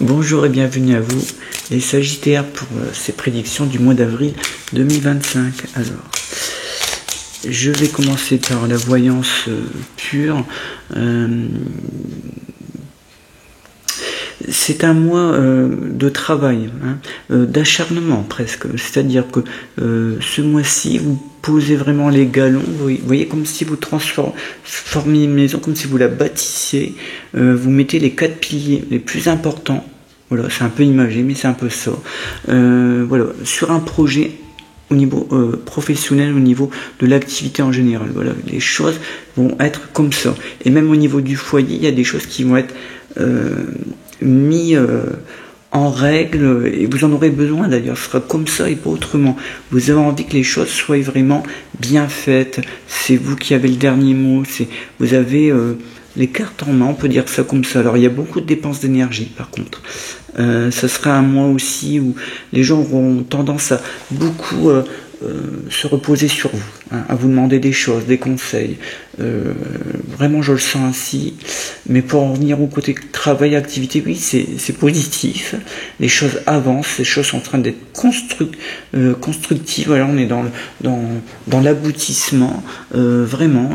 Bonjour et bienvenue à vous, les Sagittaires, pour ces prédictions du mois d'avril 2025. Alors, je vais commencer par la voyance pure. C'est un mois de travail, d'acharnement presque. C'est-à-dire que ce mois-ci, vous posez vraiment les galons. Vous voyez, comme si vous transformiez une maison, comme si vous la bâtissiez. Vous mettez les 4 piliers les plus importants. Voilà, c'est un peu imagé, mais c'est un peu ça. Voilà, sur un projet au niveau professionnel, au niveau de l'activité en général. Voilà, les choses vont être comme ça. Et même au niveau du foyer, il y a des choses qui vont être mis en règle, et vous en aurez besoin d'ailleurs, ce sera comme ça et pas autrement. Vous avez envie que les choses soient vraiment bien faites, c'est vous qui avez le dernier mot, vous avez les cartes en main, on peut dire ça comme ça. Alors il y a beaucoup de dépenses d'énergie par contre. Ça sera un mois aussi où les gens auront tendance à beaucoup se reposer sur vous, à vous demander des choses, des conseils. Vraiment, je le sens ainsi. Mais pour en revenir au côté travail, activité, oui, c'est positif. Les choses avancent, les choses sont en train d'être constructives. Voilà, on est dans l'aboutissement, vraiment.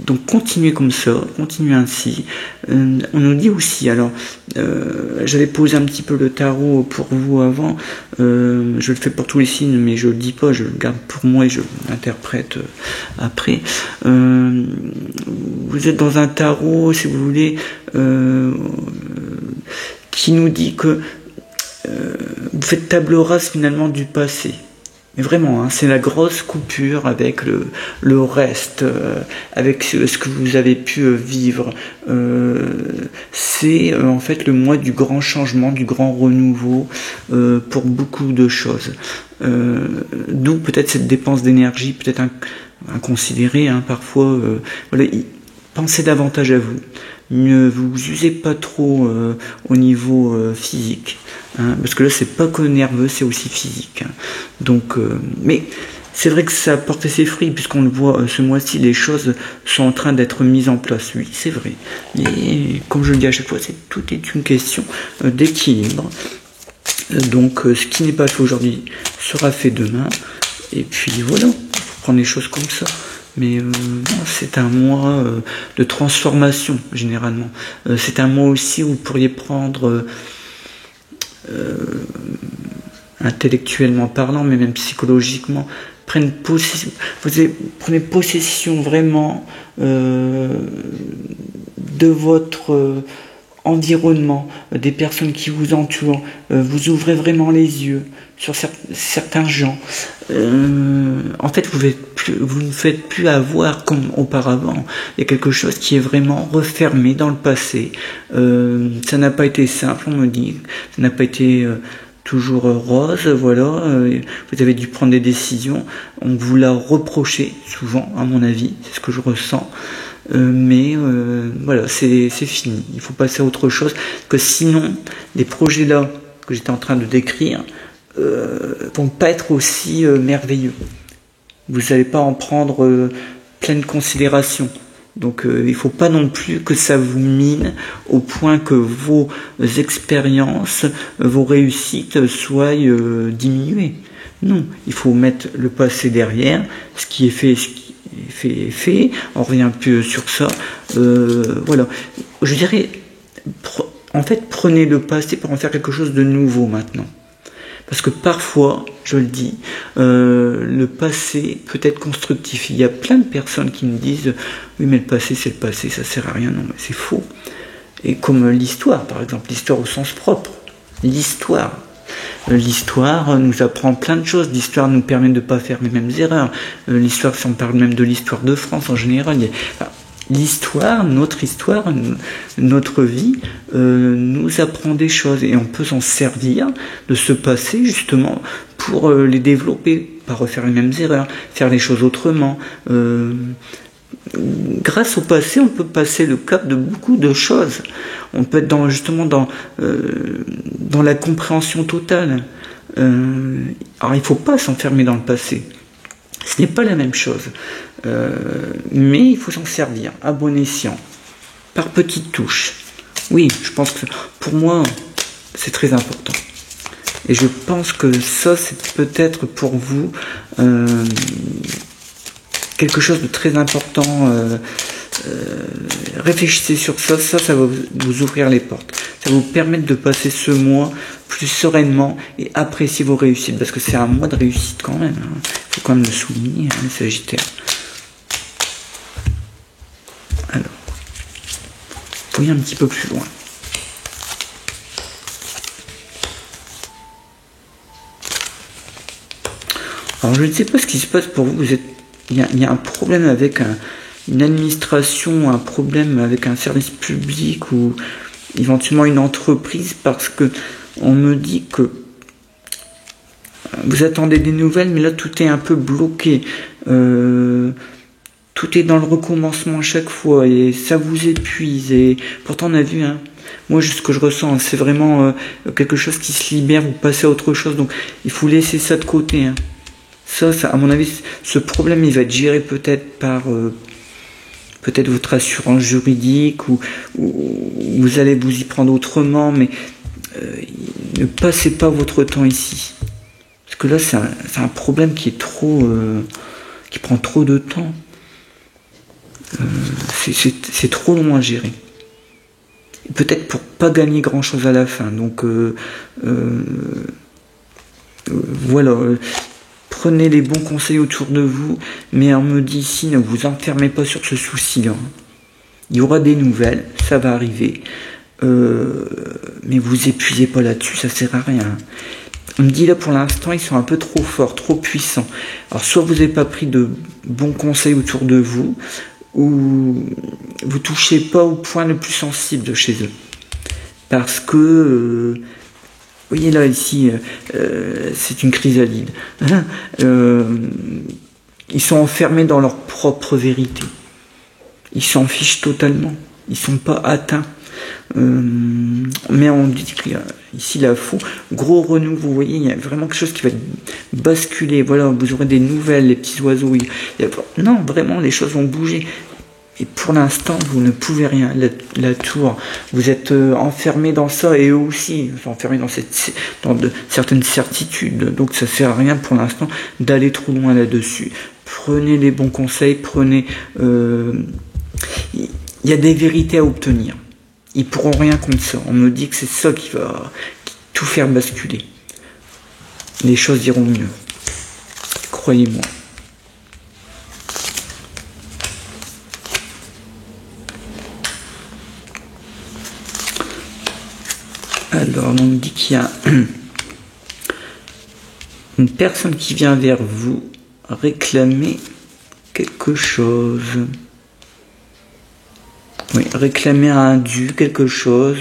Donc continuez comme ça, continuez ainsi. On nous dit aussi, alors j'avais posé un petit peu le tarot pour vous avant, je le fais pour tous les signes mais je le dis pas, je le garde pour moi et je l'interprète après. Vous êtes dans un tarot, si vous voulez, qui nous dit que vous faites table rase finalement du passé. Mais vraiment, c'est la grosse coupure avec le reste, avec ce que vous avez pu vivre. C'est en fait le mois du grand changement, du grand renouveau pour beaucoup de choses. D'où peut-être cette dépense d'énergie, peut-être inconsidérée parfois. Voilà, pensez davantage à vous. Ne vous usez pas trop au niveau physique, parce que là c'est pas que nerveux, c'est aussi physique. Donc, mais c'est vrai que ça a porté ses fruits, puisqu'on le voit ce mois-ci, les choses sont en train d'être mises en place. Oui, c'est vrai. Mais comme je le dis à chaque fois, tout est une question d'équilibre. Donc, ce qui n'est pas fait aujourd'hui sera fait demain. Et puis voilà, il faut prendre les choses comme ça. Mais c'est un mois de transformation, généralement. C'est un mois aussi où vous pourriez prendre, intellectuellement parlant, mais même psychologiquement, prenez possession vraiment de votre environnement, des personnes qui vous entourent. Vous ouvrez vraiment les yeux sur certains gens. En fait, vous ne faites plus avoir comme auparavant. Il y a quelque chose qui est vraiment refermé dans le passé. Ça n'a pas été simple, on me dit. Ça n'a pas été toujours rose, voilà. Vous avez dû prendre des décisions. On vous l'a reproché souvent, à mon avis. C'est ce que je ressens. Mais voilà, c'est fini. Il faut passer à autre chose. Que sinon, les projets là que j'étais en train de décrire vont pas être aussi merveilleux. Vous n'allez pas en prendre pleine considération. Donc il ne faut pas non plus que ça vous mine au point que vos expériences, vos réussites soient diminuées. Non, il faut mettre le passé derrière, ce qui est fait, est fait. On revient un peu sur ça. Voilà. Je dirais, en fait, prenez le passé pour en faire quelque chose de nouveau maintenant. Parce que parfois, je le dis, le passé peut être constructif. Il y a plein de personnes qui me disent « Oui, mais le passé, c'est le passé, ça sert à rien. » Non, mais c'est faux. Et comme l'histoire, par exemple, l'histoire au sens propre. L'histoire. L'histoire nous apprend plein de choses. L'histoire nous permet de ne pas faire les mêmes erreurs. L'histoire, si on parle même de l'histoire de France en général, l'histoire, notre vie nous apprend des choses et on peut s'en servir de ce passé justement pour les développer, pas refaire les mêmes erreurs, faire les choses autrement. Grâce au passé, on peut passer le cap de beaucoup de choses. On peut être justement dans la compréhension totale. Alors il ne faut pas s'enfermer dans le passé. Ce n'est pas la même chose. Mais il faut s'en servir à bon escient, par petites touches. Oui, je pense que pour moi, c'est très important. Et je pense que ça, c'est peut-être pour vous quelque chose de très important. Réfléchissez sur ça, ça va vous ouvrir les portes. Ça va vous permettre de passer ce mois plus sereinement et apprécier vos réussites. Parce que c'est un mois de réussite quand même. Il faut quand même le souligner, hein, les Sagittaires. Alors, voyez un petit peu plus loin. Alors je ne sais pas ce qui se passe pour vous. Il y a un problème avec une administration, un problème avec un service public ou éventuellement une entreprise, parce que on me dit que vous attendez des nouvelles, mais là tout est un peu bloqué. Tout est dans le recommencement à chaque fois et ça vous épuise. Et pourtant on a vu, hein, moi ce que je ressens, c'est vraiment quelque chose qui se libère, vous passez à autre chose. Donc il faut laisser ça de côté. Hein. Ça, à mon avis, ce problème, il va être géré peut-être par peut-être votre assurance juridique ou vous allez vous y prendre autrement, mais ne passez pas votre temps ici. Parce que là, c'est un problème qui est trop, qui prend trop de temps. C'est trop long à gérer. Peut-être pour pas gagner grand-chose à la fin. Donc, voilà. Prenez les bons conseils autour de vous, mais on me dit ici, ne vous enfermez pas sur ce souci-là. Il y aura des nouvelles, ça va arriver, mais vous épuisez pas là-dessus, ça sert à rien. On me dit là pour l'instant, ils sont un peu trop forts, trop puissants. Alors soit vous n'avez pas pris de bons conseils autour de vous, ou vous touchez pas au point le plus sensible de chez eux. Parce que... vous voyez là, ici, c'est une chrysalide. Ils sont enfermés dans leur propre vérité. Ils s'en fichent totalement. Ils ne sont pas atteints. Mais on dit qu'ici, là, faut gros renouveau. Vous voyez, il y a vraiment quelque chose qui va basculer. Voilà, vous aurez des nouvelles, les petits oiseaux. Non, vraiment, les choses vont bouger. Et pour l'instant, vous ne pouvez rien. La tour, vous êtes enfermé dans ça, et eux aussi, enfermés dans certaines certitudes. Donc ça sert à rien pour l'instant d'aller trop loin là-dessus. Prenez les bons conseils, prenez... Il y a des vérités à obtenir. Ils pourront rien contre ça. On me dit que c'est ça qui va tout faire basculer. Les choses iront mieux. Croyez-moi. Alors, on me dit qu'il y a une personne qui vient vers vous réclamer quelque chose. Oui, réclamer un dû, quelque chose,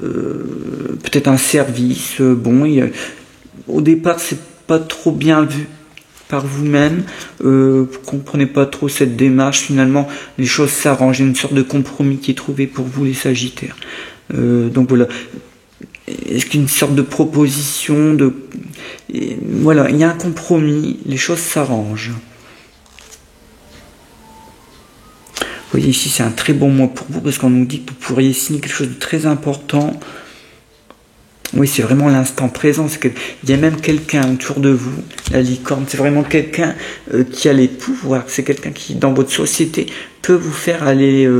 peut-être un service. Bon, au départ, c'est pas trop bien vu par vous-même. Vous comprenez pas trop cette démarche. Finalement, les choses s'arrangent. Il y a une sorte de compromis qui est trouvé pour vous, les Sagittaires. Donc voilà. Est-ce qu'une sorte de proposition voilà, il y a un compromis, les choses s'arrangent. Vous voyez ici, c'est un très bon mois pour vous parce qu'on nous dit que vous pourriez signer quelque chose de très important. Oui, c'est vraiment l'instant présent. Il y a même quelqu'un autour de vous, la licorne, c'est vraiment quelqu'un qui a les pouvoirs. C'est quelqu'un qui, dans votre société, peut vous faire aller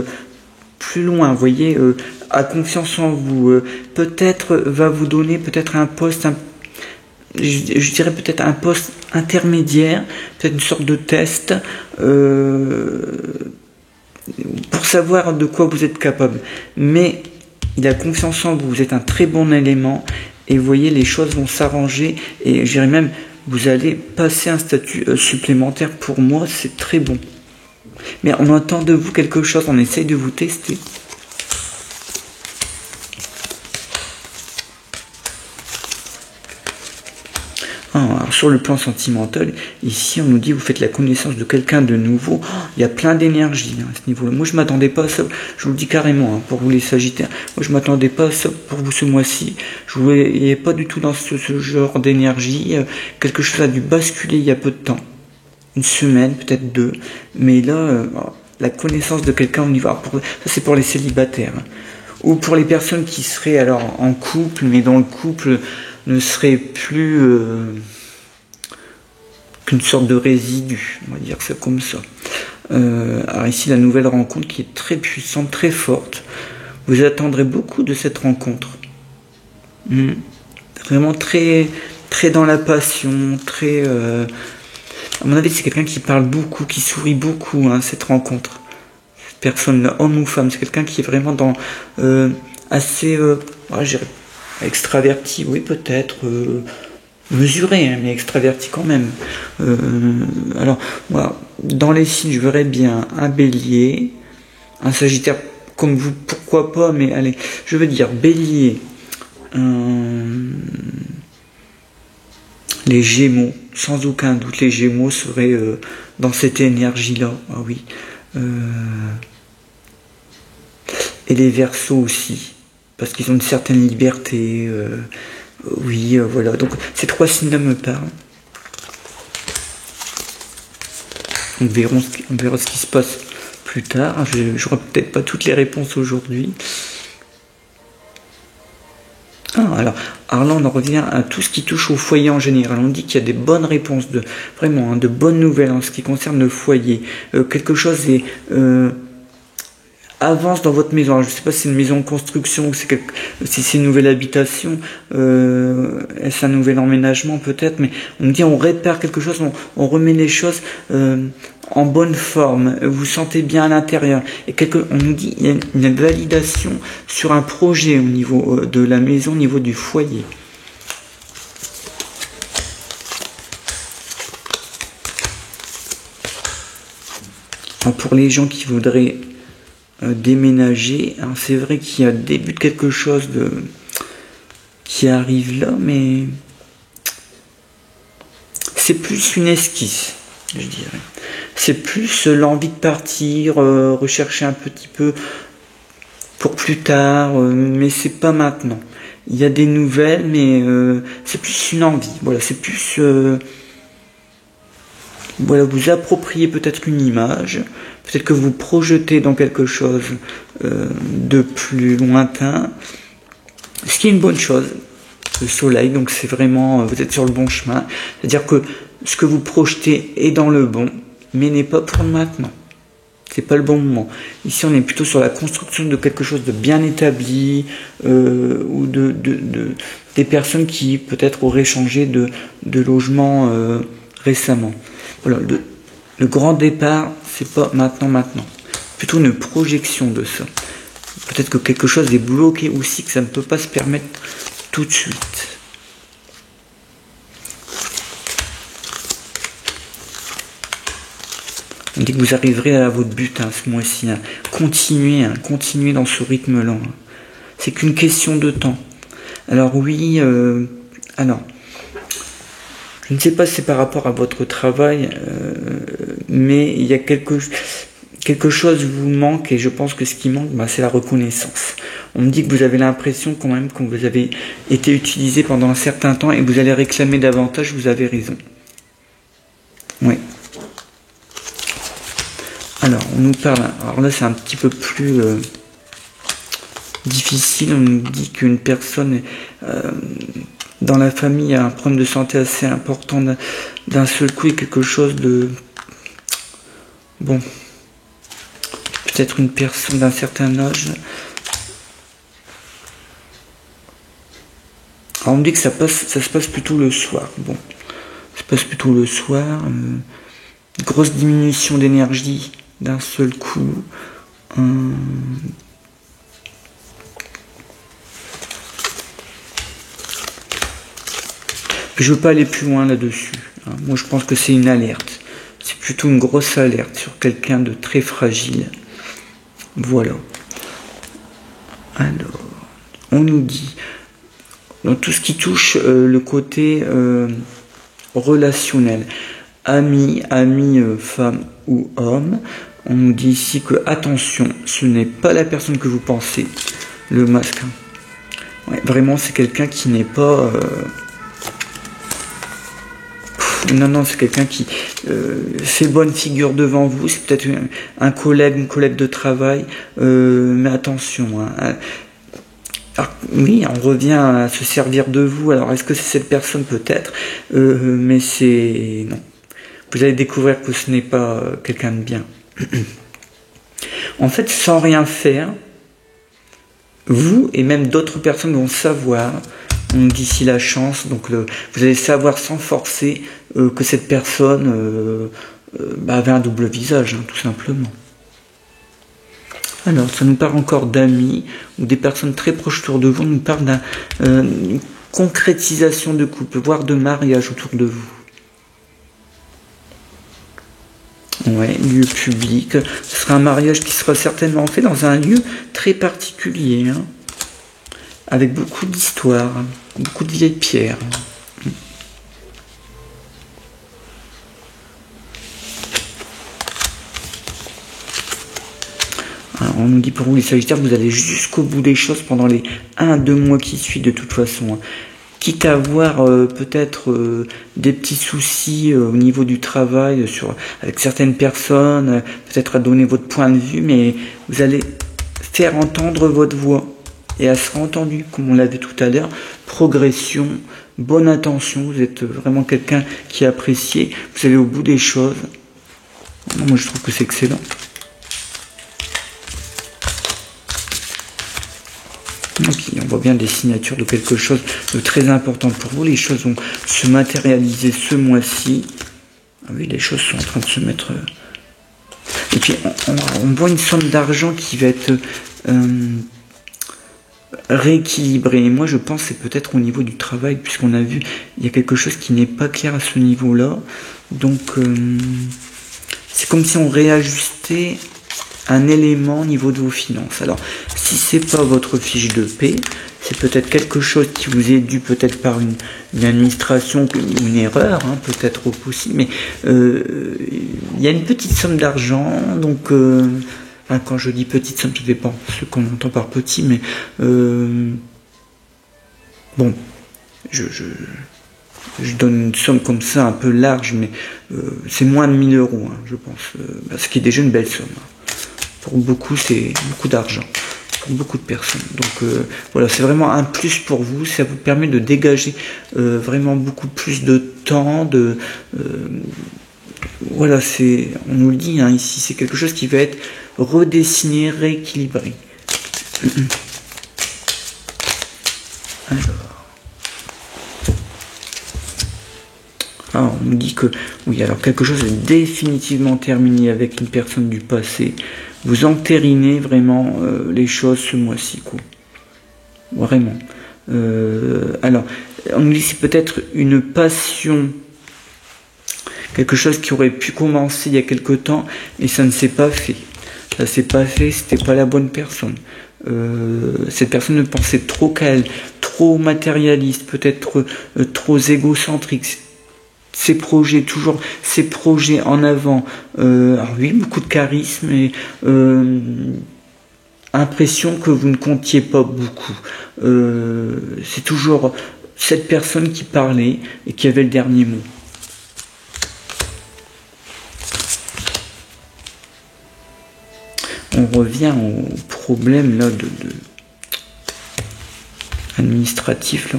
plus loin. Vous voyez, a confiance en vous. Peut-être va vous donner peut-être un poste, je dirais peut-être un poste intermédiaire, peut-être une sorte de test. Pour savoir de quoi vous êtes capable. Mais il a confiance en vous, vous êtes un très bon élément, et vous voyez, les choses vont s'arranger, et je dirais même, vous allez passer un statut supplémentaire. Pour moi, c'est très bon. Mais on attend de vous quelque chose, on essaye de vous tester. Alors sur le plan sentimental, ici on nous dit vous faites la connaissance de quelqu'un de nouveau. Il y a plein d'énergie à ce niveau-là. Moi je m'attendais pas à ça, je vous le dis carrément, pour vous les Sagittaires. Moi je m'attendais pas à ça pour vous ce mois-ci. Je ne voyais pas du tout dans ce genre d'énergie. Quelque chose a dû basculer il y a peu de temps. Une semaine, peut-être 2. Mais là, la connaissance de quelqu'un au niveau... Ça c'est pour les célibataires. Ou pour les personnes qui seraient alors en couple, mais dont le couple ne serait plus qu'une sorte de résidu, on va dire ça comme ça. Alors ici, la nouvelle rencontre qui est très puissante, très forte. Vous attendrez beaucoup de cette rencontre. Vraiment très, très dans la passion, très... à mon avis, c'est quelqu'un qui parle beaucoup, qui sourit beaucoup, hein, cette rencontre. Personne, homme ou femme, c'est quelqu'un qui est vraiment dans assez extraverti, oui peut-être, mesuré, hein, mais extraverti quand même. Alors, moi, dans les signes, je verrais bien un bélier, un sagittaire comme vous, pourquoi pas, mais allez, je veux dire bélier, les Gémeaux, sans aucun doute, les Gémeaux seraient dans cette énergie-là, ah oui. Et les Verseaux aussi, parce qu'ils ont une certaine liberté. Oui, voilà. Donc ces trois signes-là me parlent. On verra ce qui se passe plus tard. Je n'aurai peut-être pas toutes les réponses aujourd'hui. Alors là, on en revient à tout ce qui touche au foyer en général. On dit qu'il y a des bonnes réponses, vraiment, hein, de bonnes nouvelles en ce qui concerne le foyer. Quelque chose est... avance dans votre maison. Alors, je ne sais pas si c'est une maison en construction ou si c'est une nouvelle habitation, est-ce un nouvel emménagement peut-être, mais on me dit on répare quelque chose, on remet les choses en bonne forme, vous vous sentez bien à l'intérieur. Et on nous dit il y a une validation sur un projet au niveau de la maison, au niveau du foyer. Alors, pour les gens qui voudraient déménager, c'est vrai qu'il y a le début de quelque chose qui arrive là, mais c'est plus une esquisse, je dirais. C'est plus l'envie de partir, rechercher un petit peu pour plus tard, mais c'est pas maintenant. Il y a des nouvelles, mais c'est plus une envie. Voilà, c'est plus voilà, vous appropriez peut-être une image. Peut-être que vous projetez dans quelque chose de plus lointain, ce qui est une bonne chose. Le soleil, donc c'est vraiment, vous êtes sur le bon chemin. C'est-à-dire que ce que vous projetez est dans le bon, mais n'est pas pour maintenant. C'est pas le bon moment. Ici, on est plutôt sur la construction de quelque chose de bien établi, ou des personnes qui peut-être auraient changé de logement récemment. Voilà, le grand départ, c'est pas maintenant. Plutôt une projection de ça. Peut-être que quelque chose est bloqué aussi, que ça ne peut pas se permettre tout de suite. On dit que vous arriverez à votre but ce mois-ci. Continuez dans ce rythme-là. C'est qu'une question de temps. Alors oui, je ne sais pas si c'est par rapport à votre travail, mais il y a quelque chose vous manque, et je pense que ce qui manque, c'est la reconnaissance. On me dit que vous avez l'impression quand même que vous avez été utilisé pendant un certain temps et que vous allez réclamer davantage, vous avez raison. Oui. Alors, on nous parle, alors là c'est un petit peu plus difficile, on nous dit qu'une personne dans la famille a un problème de santé assez important d'un seul coup, et quelque chose de... Bon, peut-être une personne d'un certain âge. Alors on me dit que ça se passe plutôt le soir. Bon, ça se passe plutôt le soir. Grosse diminution d'énergie d'un seul coup. Je veux pas aller plus loin là-dessus. Moi, je pense que c'est une alerte. C'est plutôt une grosse alerte sur quelqu'un de très fragile. Voilà. Alors, on nous dit, dans tout ce qui touche le côté relationnel, amis, femme ou homme, on nous dit ici que, attention, ce n'est pas la personne que vous pensez, le masque. Ouais, vraiment, c'est quelqu'un qui n'est pas... Non, c'est quelqu'un qui fait bonne figure devant vous. C'est peut-être un collègue, une collègue de travail. Mais attention, oui, on revient à se servir de vous. Alors, est-ce que c'est cette personne? Peut-être, mais c'est... Non. Vous allez découvrir que ce n'est pas quelqu'un de bien. En fait, sans rien faire, vous et même d'autres personnes vont savoir, on nous dit ici la chance, donc vous allez savoir sans forcer que cette personne avait un double visage, hein, tout simplement. Alors, ça nous parle encore d'amis ou des personnes très proches autour de vous. On nous parle d'une concrétisation de couple, voire de mariage autour de vous. Ouais, lieu public. Ce sera un mariage qui sera certainement fait dans un lieu très particulier, hein, avec beaucoup d'histoire, beaucoup de vieilles pierres. Alors, on nous dit pour vous les Sagittaires, vous allez jusqu'au bout des choses pendant les 1 à 2 mois qui suivent de toute façon. Hein. Quitte à avoir peut-être des petits soucis au niveau du travail avec certaines personnes, peut-être à donner votre point de vue, mais vous allez faire entendre votre voix et elle sera entendue, comme on l'a vu tout à l'heure. Progression, bonne intention, vous êtes vraiment quelqu'un qui est apprécié, vous allez au bout des choses. Moi je trouve que c'est excellent. On voit bien des signatures de quelque chose de très important pour vous. Les choses vont se matérialiser ce mois-ci. Ah oui, les choses sont en train de se mettre... Et puis, on voit une somme d'argent qui va être rééquilibrée. Et moi, je pense que c'est peut-être au niveau du travail, puisqu'on a vu, il y a quelque chose qui n'est pas clair à ce niveau-là. Donc, c'est comme si on réajustait un élément au niveau de vos finances. Alors, si c'est pas votre fiche de paie, c'est peut-être quelque chose qui vous est dû peut-être par une administration ou une erreur, hein, peut-être au possible, mais il y a une petite somme d'argent, donc quand je dis petite somme, ça dépend ce qu'on entend par petit, mais bon, je donne une somme comme ça un peu large, mais c'est moins de 1000 €, hein, je pense, ce qui est déjà une belle somme. Pour beaucoup, c'est beaucoup d'argent, pour beaucoup de personnes. Donc voilà, c'est vraiment un plus pour vous. Ça vous permet de dégager vraiment beaucoup plus de temps. Voilà, on nous le dit hein, ici, c'est quelque chose qui va être redessiné, rééquilibré. Alors, on nous dit que oui, alors quelque chose est définitivement terminé avec une personne du passé. Vous entérinez vraiment les choses ce mois-ci, quoi. Vraiment. Alors, on nous dit c'est peut-être une passion, quelque chose qui aurait pu commencer il y a quelque temps, et ça ne s'est pas fait. Ça s'est pas fait, c'était pas la bonne personne. Cette personne ne pensait trop qu'à elle, trop matérialiste, peut-être trop égocentrique. Ses projets, toujours ses projets en avant. Alors oui, beaucoup de charisme et impression que vous ne comptiez pas beaucoup. C'est toujours cette personne qui parlait et qui avait le dernier mot. On revient au problème là de administratif là.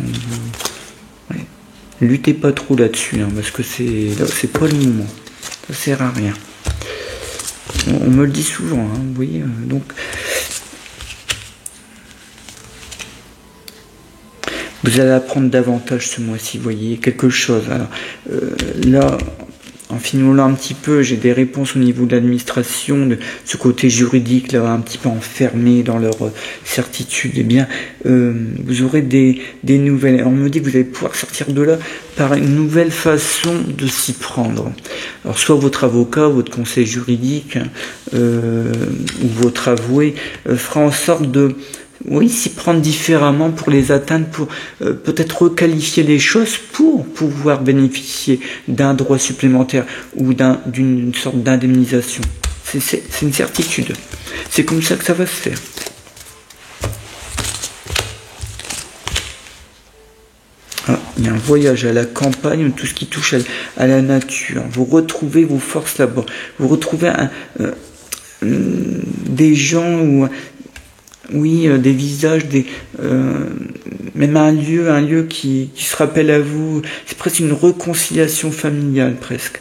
Luttez pas trop là-dessus, hein, parce que c'est pas le moment. Ça sert à rien. On me le dit souvent, hein, vous voyez. Donc, vous allez apprendre davantage ce mois-ci, vous voyez, quelque chose. Alors, là, en finolant un petit peu, j'ai des réponses au niveau de l'administration, de ce côté juridique, là, un petit peu enfermé dans leur certitude. Eh bien, vous aurez des nouvelles. On me dit que vous allez pouvoir sortir de là par une nouvelle façon de s'y prendre. Alors, soit votre avocat, votre conseil juridique, ou votre avoué fera en sorte de... Oui, s'y prendre différemment pour les atteindre, pour peut-être requalifier les choses pour pouvoir bénéficier d'un droit supplémentaire ou d'une sorte d'indemnisation. C'est une certitude. C'est comme ça que ça va se faire. Ah, il y a un voyage à la campagne, tout ce qui touche à la nature. Vous retrouvez vos forces là-bas. Vous retrouvez des gens où... oui, des visages, même un lieu qui se rappelle à vous. C'est presque une réconciliation familiale, presque.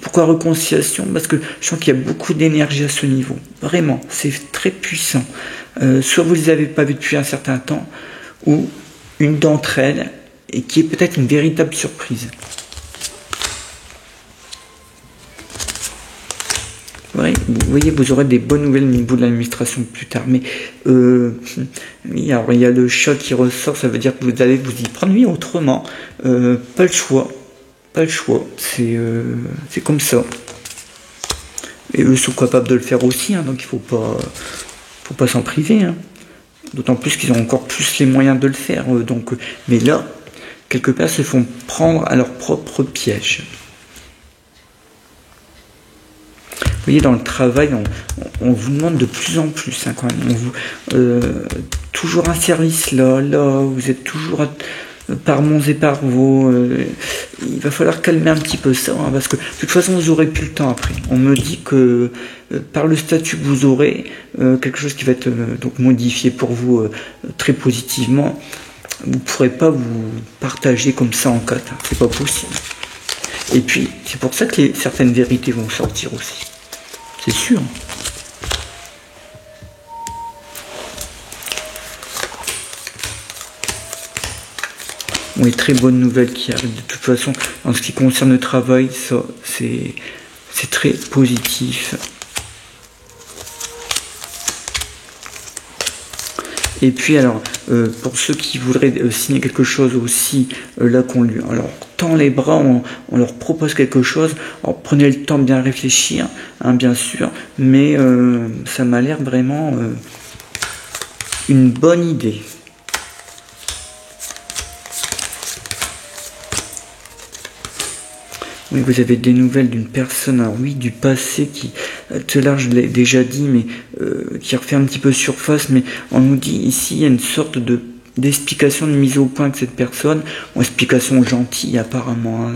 Pourquoi réconciliation? Parce que je sens qu'il y a beaucoup d'énergie à ce niveau. Vraiment, c'est très puissant. Soit vous ne les avez pas vus depuis un certain temps, ou une d'entre elles, et qui est peut-être une véritable surprise. Ouais, vous voyez, vous aurez des bonnes nouvelles au niveau de l'administration plus tard. Mais oui, alors il y a le chat qui ressort, ça veut dire que vous allez vous y prendre autrement. Pas le choix. Pas le choix. C'est comme ça. Et eux sont capables de le faire aussi, hein, donc il faut pas s'en priver. Hein. D'autant plus qu'ils ont encore plus les moyens de le faire. Mais là, quelque part, se font prendre à leur propre piège. Vous voyez, dans le travail, on vous demande de plus en plus, hein, quand même. Toujours un service là, vous êtes toujours par monts et par vaux. Il va falloir calmer un petit peu ça, hein, parce que de toute façon, vous aurez plus le temps après. On me dit que par le statut que vous aurez, quelque chose qui va être donc modifié pour vous très positivement, vous ne pourrez pas vous partager comme ça en quatre. Hein, c'est pas possible. Et puis, c'est pour ça que certaines vérités vont sortir aussi. C'est sûr. Oui, très bonne nouvelle qui arrive. De toute façon, en ce qui concerne le travail, ça, c'est très positif. Et puis alors, pour ceux qui voudraient signer quelque chose aussi, là qu'on lui alors tend les bras, on leur propose quelque chose. Alors prenez le temps de bien réfléchir, hein, bien sûr, mais ça m'a l'air vraiment une bonne idée. Oui, vous avez des nouvelles d'une personne, alors oui, du passé qui, tout à l'heure je l'ai déjà dit, mais qui refait un petit peu surface, mais on nous dit ici, il y a une sorte d'explication de mise au point de cette personne, explication gentille apparemment, hein,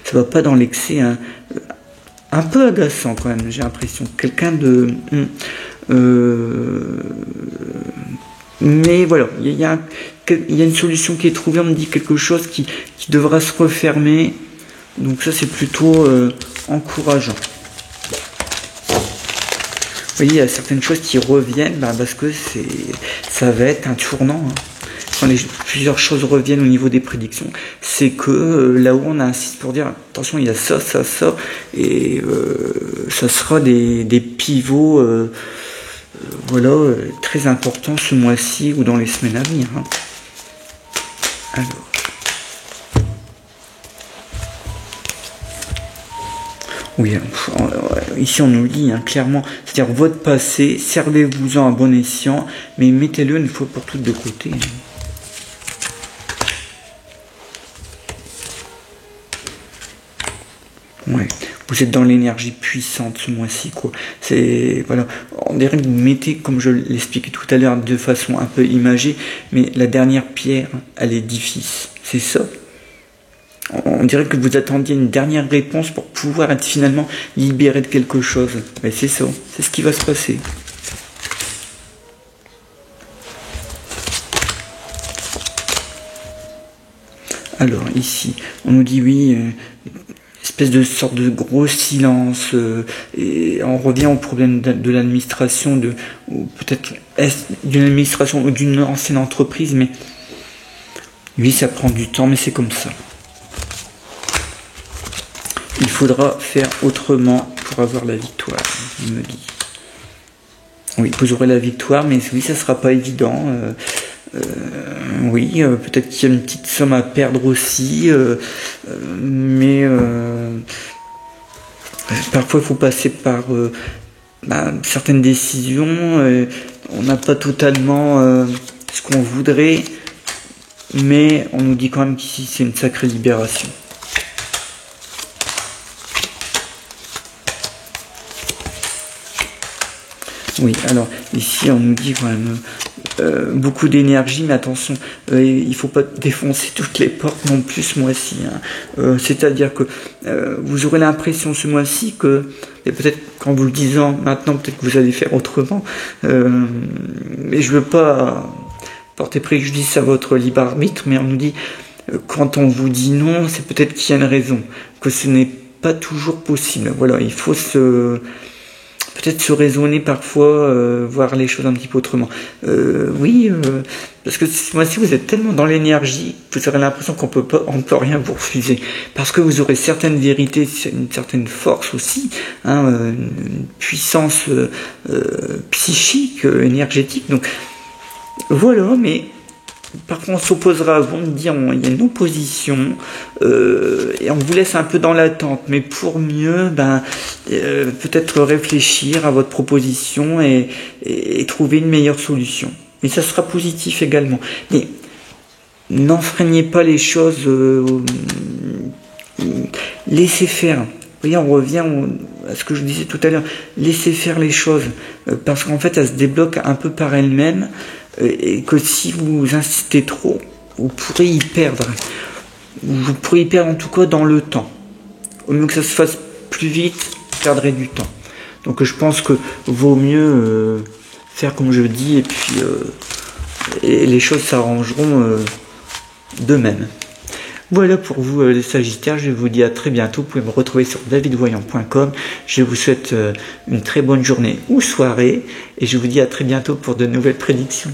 ça va pas dans l'excès, hein, un peu agaçant quand même, j'ai l'impression, quelqu'un de... mais voilà, il y a une solution qui est trouvée, on me dit quelque chose qui devra se refermer. Donc ça c'est plutôt encourageant. Vous voyez, il y a certaines choses qui reviennent parce que ça va être un tournant. Hein. Quand plusieurs choses reviennent au niveau des prédictions, c'est que là où on insiste pour dire attention, il y a ça, et ça sera des pivots voilà, très importants ce mois-ci ou dans les semaines à venir. Hein. Alors. Oui, ici on nous dit hein, clairement, c'est-à-dire votre passé, servez-vous-en à bon escient, mais mettez-le une fois pour toutes de côté. Ouais, vous êtes dans l'énergie puissante ce mois-ci, quoi. C'est, voilà, on dirait que vous mettez, comme je l'expliquais tout à l'heure, de façon un peu imagée, mais la dernière pierre à l'édifice, c'est ça. On dirait que vous attendiez une dernière réponse pour pouvoir être finalement libéré de quelque chose. Mais c'est ça, c'est ce qui va se passer. Alors ici, on nous dit oui, espèce de sorte de gros silence, et on revient au problème de l'administration, ou peut-être d'une administration ou d'une ancienne entreprise, mais oui, ça prend du temps, mais c'est comme ça. Il faudra faire autrement pour avoir la victoire, il me dit. Oui, vous aurez la victoire, mais oui, ça sera pas évident. Oui, peut-être qu'il y a une petite somme à perdre aussi, mais parfois il faut passer par certaines décisions. On n'a pas totalement ce qu'on voudrait, mais on nous dit quand même qu'ici c'est une sacrée libération. Oui, alors ici on nous dit quand même beaucoup d'énergie, mais attention, il faut pas défoncer toutes les portes non plus ce mois-ci. Hein. C'est-à-dire que vous aurez l'impression ce mois-ci que, et peut-être qu'en vous le disant maintenant, peut-être que vous allez faire autrement, mais je veux pas porter préjudice à votre libre arbitre, mais on nous dit, quand on vous dit non, c'est peut-être qu'il y a une raison, que ce n'est pas toujours possible. Voilà, il faut peut-être se raisonner parfois, voir les choses un petit peu autrement. Parce que moi, si vous êtes tellement dans l'énergie, vous aurez l'impression qu'on peut rien vous refuser, parce que vous aurez certaines vérités, une certaine force aussi, hein, une puissance psychique, énergétique. Donc voilà, mais par contre, on s'opposera à vous, on dit il y a une opposition, et on vous laisse un peu dans l'attente, mais pour mieux, peut-être réfléchir à votre proposition et trouver une meilleure solution. Et ça sera positif également. Mais n'enfreignez pas les choses, laissez faire. Vous voyez, on revient à ce que je disais tout à l'heure, laissez faire les choses, parce qu'en fait, elles se débloquent un peu par elles-mêmes, et que si vous insistez trop, vous pourrez y perdre. Vous pourrez y perdre en tout cas dans le temps. Au mieux que ça se fasse plus vite, vous perdrez du temps. Donc je pense que vaut mieux faire comme je dis, et puis et les choses s'arrangeront d'eux-mêmes. Voilà pour vous les Sagittaires, je vous dis à très bientôt, vous pouvez me retrouver sur davidvoyant.com, je vous souhaite une très bonne journée ou soirée, et je vous dis à très bientôt pour de nouvelles prédictions.